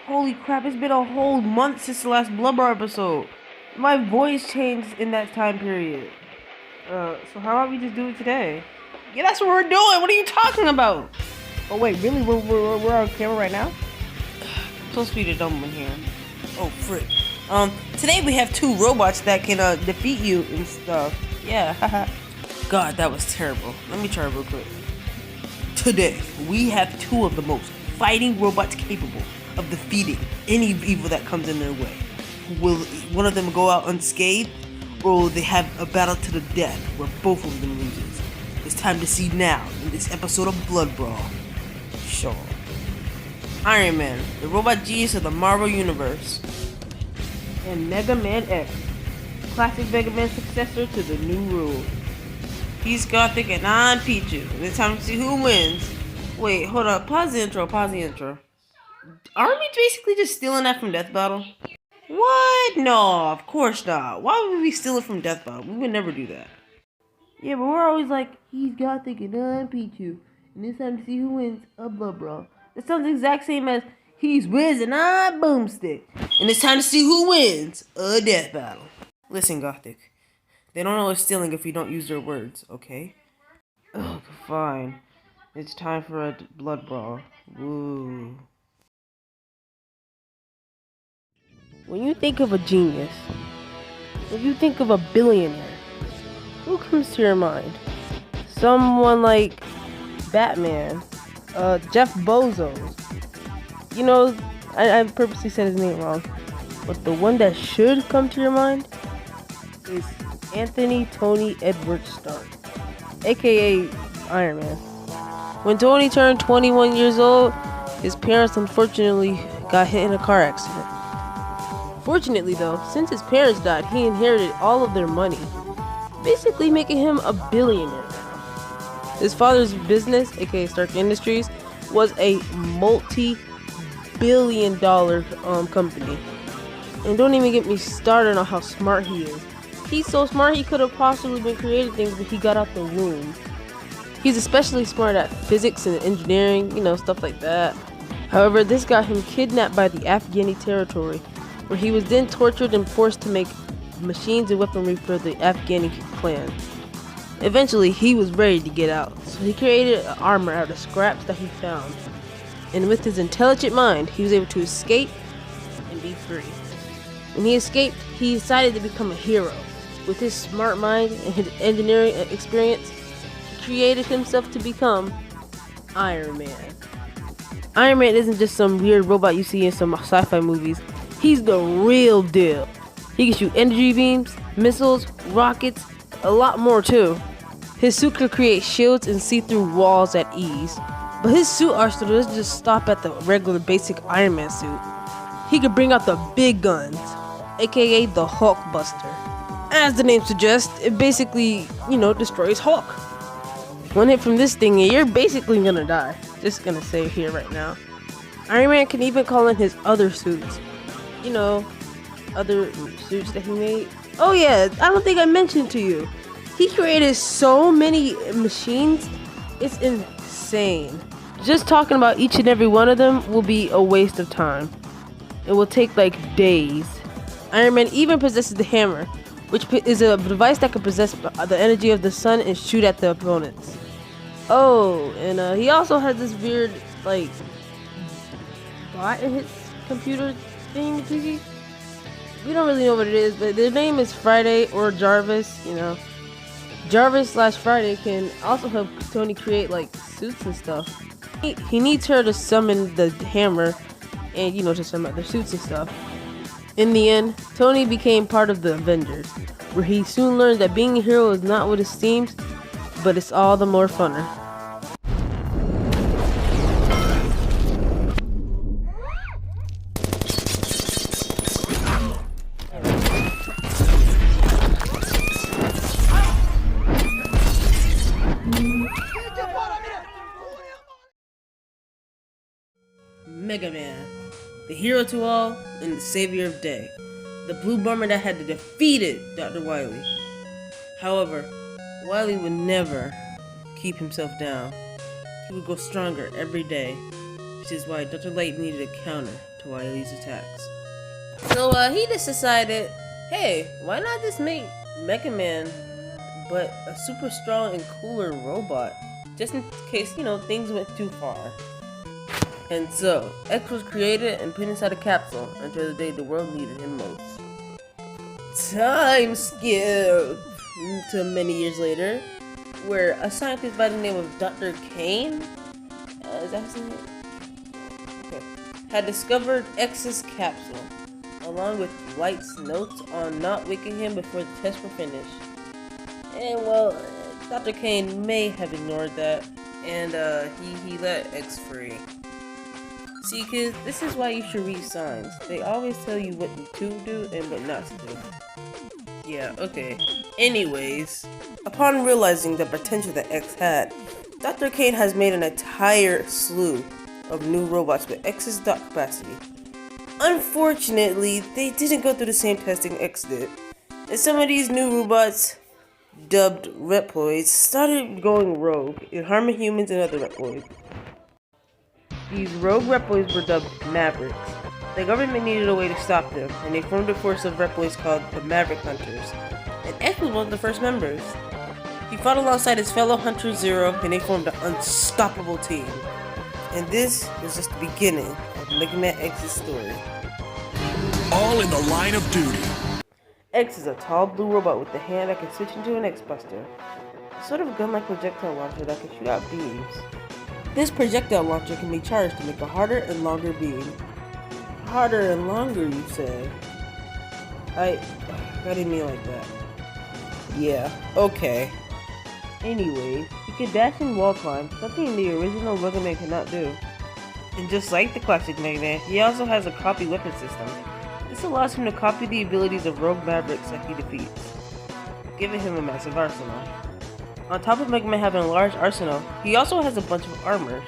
Holy crap, it's been a whole month since the last Blood Brawl episode. My voice changed in that time period. So how about we just do it today? Yeah, that's what we're doing. What are you talking about? Oh wait, really? We're on camera right now? I'm supposed to be the dumb one here. Oh frick. Today we have two robots that can defeat you and stuff. Yeah, haha. God, that was terrible. Let me try real quick. Today we have two of the most fighting robots capable of defeating any evil that comes in their way. Will one of them go out unscathed, or will they have a battle to the death where both of them loses? It's time to see now in this episode of Blood Brawl. Sure. Iron Man, the robot genius of the Marvel Universe. And Megaman X, classic Megaman successor to the new rule. He's Gothic and I'm Pichu. And it's time to see who wins. Wait, hold up. Pause the intro. Aren't we basically just stealing that from Death Battle? What? No, of course not. Why would we steal it from Death Battle? We would never do that. Yeah, but we're always like, he's Gothic and I'm Pichu. And it's time to see who wins a Blood Brawl. That sounds the exact same as he's Wiz and I'm Boomstick. And it's time to see who wins a Death Battle. Listen, Gothic. They don't know it's stealing if we don't use their words, okay? Ugh, fine. It's time for a Blood Brawl. Woo. When you think of a genius, when you think of a billionaire, who comes to your mind? Someone like Batman, Jeff Bezos. You know, I purposely said his name wrong, but the one that should come to your mind is Anthony Tony Edward Stark, aka Iron Man. When Tony turned 21 years old, his parents unfortunately got hit in a car accident. Fortunately though, since his parents died, he inherited all of their money, basically making him a billionaire now. His father's business, aka Stark Industries, was a multi-billion-dollar company. And don't even get me started on how smart he is. He's so smart he could have possibly been creating things when he got out the womb. He's especially smart at physics and engineering, you know, stuff like that. However, this got him kidnapped by the Afghani territory, where he was then tortured and forced to make machines and weaponry for the Afghani clan. Eventually, he was ready to get out, so he created an armor out of scraps that he found. And with his intelligent mind, he was able to escape and be free. When he escaped, he decided to become a hero. With his smart mind and his engineering experience, he created himself to become Iron Man. Iron Man isn't just some weird robot you see in some sci-fi movies. He's the real deal. He can shoot energy beams, missiles, rockets, a lot more too. His suit can create shields and see through walls at ease. But his suit arsenal doesn't just stop at the regular basic Iron Man suit. He can bring out the big guns, aka the Hulk Buster. As the name suggests, it basically, destroys Hulk. One hit from this thing and you're basically gonna die. Just gonna say it here right now. Iron Man can even call in his other suits. Other suits that he made. Oh yeah, I don't think I mentioned to you. He created so many machines, it's insane. Just talking about each and every one of them will be a waste of time. It will take like days. Iron Man even possesses the hammer, which is a device that can possess the energy of the sun and shoot at the opponents. Oh, and he also has this weird, bot in his computer thing. We don't really know what it is, but their name is Friday or Jarvis, Jarvis/Friday can also help Tony create, suits and stuff. He needs her to summon the hammer and, to summon other suits and stuff. In the end, Tony became part of the Avengers, where he soon learned that being a hero is not what it seems, but it's all the more funner. Megaman, the hero to all and the savior of day, the blue bomber that had defeated Dr. Wily. However, Wily would never keep himself down. he would grow stronger every day, which is why Dr. Light needed a counter to Wily's attacks. So he just decided, hey, why not just make Megaman but a super strong and cooler robot, just in case, things went too far. And so, X was created and put inside a capsule until the day the world needed him most. Time skip to many years later, where a scientist by the name of Dr. Kane, is that his name? Okay, had discovered X's capsule, along with Light's notes on not waking him before the tests were finished. And well, Dr. Kane may have ignored that, and he let X free. See, kids, this is why you should read signs. They always tell you what to do and what not to do. Yeah, okay. Anyways, upon realizing the potential that X had, Dr. Kane has made an entire slew of new robots with X's dot capacity. Unfortunately, they didn't go through the same testing X did, and some of these new robots, dubbed Reploids, started going rogue and harming humans and other Reploids. These rogue Reploids were dubbed Mavericks. The government needed a way to stop them, and they formed a force of Reploids called the Maverick Hunters, and X was one of the first members. He fought alongside his fellow Hunter Zero, and they formed an unstoppable team. And this was just the beginning of Mega Man X's story. All in the line of duty. X is a tall blue robot with a hand that can switch into an X-Buster, a sort of gun-like projectile launcher that can shoot out beams. This projectile launcher can be charged to make a harder and longer beam. Harder and longer, you say? I didn't mean like that. Yeah, okay. Anyways, he could dash and wall climb, something the original Mega Man could not do. And just like the classic Mega Man, he also has a copy weapon system. This allows him to copy the abilities of rogue Mavericks that he defeats, giving him a massive arsenal. On top of Mega Man having a large arsenal, he also has a bunch of armors.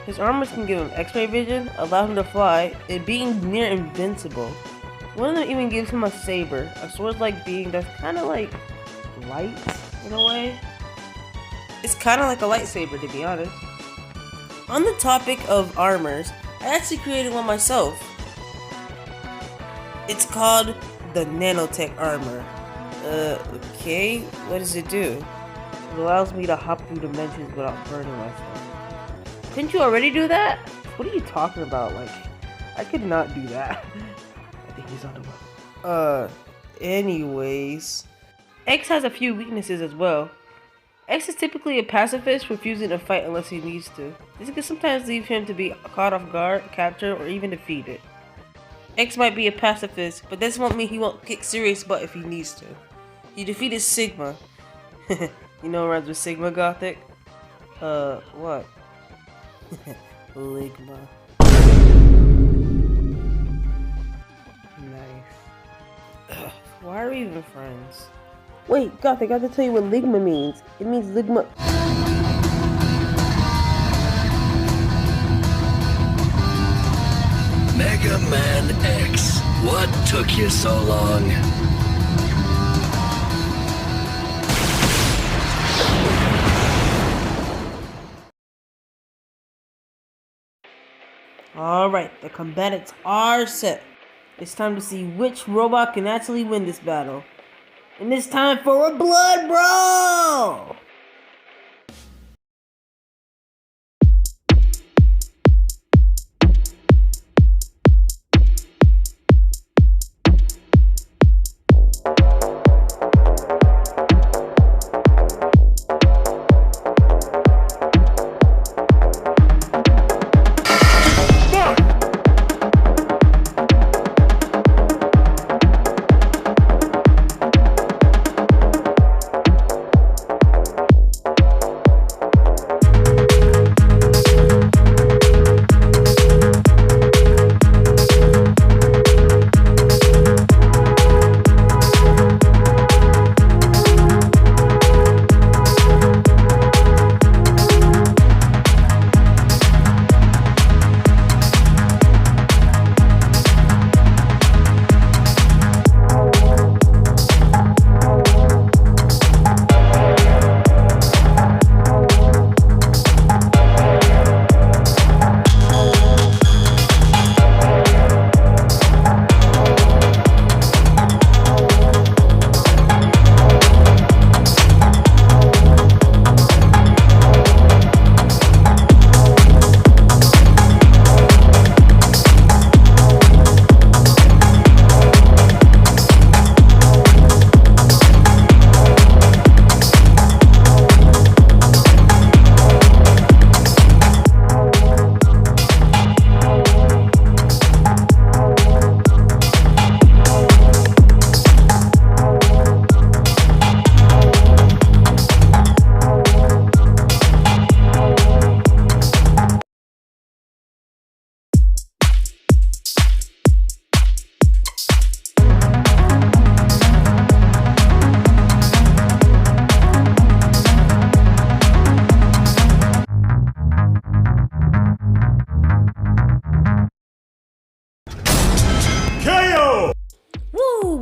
His armors can give him X-ray vision, allow him to fly, and being near invincible. One of them even gives him a saber, a sword-like being that's kind of like light in a way. It's kind of like a lightsaber, to be honest. On the topic of armors, I actually created one myself. It's called the Nanotech Armor. Okay, what does it do? It allows me to hop through dimensions without burning myself. Couldn't you already do that? What are you talking about? Like, I could not do that. I think he's on the way. Anyways. X has a few weaknesses as well. X is typically a pacifist, refusing to fight unless he needs to. This can sometimes leave him to be caught off guard, captured, or even defeated. X might be a pacifist, but this won't mean he won't kick serious butt if he needs to. He defeated Sigma. You know what rhymes with Sigma, Gothic? What? Ligma. Nice. Why are we even friends? Wait, Gothic, I have to tell you what Ligma means. It means Ligma. Mega Man X, what took you so long? Alright, the combatants are set. It's time to see which robot can actually win this battle. And it's time for a blood brawl!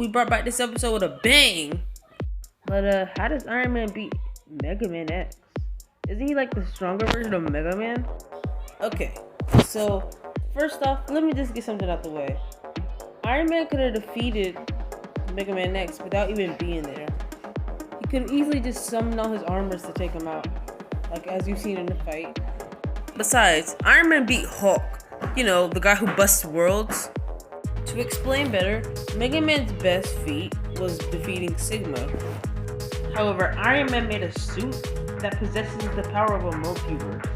he brought back this episode with a bang. But how does Iron Man beat Megaman X? Isn't he like the stronger version of Mega Man? Okay, so first off, let me just get something out the way. Iron Man could have defeated Mega Man X without even being there. He could have easily just summoned all his armors to take him out, like as you've seen in the fight. Besides, Iron Man beat Hulk, you know, the guy who busts worlds. To explain better, Mega Man's best feat was defeating Sigma. However, Iron Man made a suit that possesses the power of a multiverse.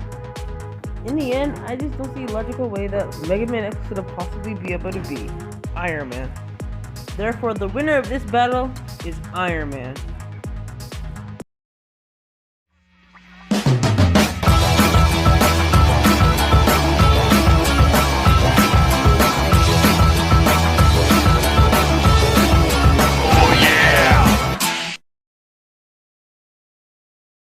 In the end, I just don't see a logical way that Mega Man X could have possibly be able to beat Iron Man. Therefore, the winner of this battle is Iron Man.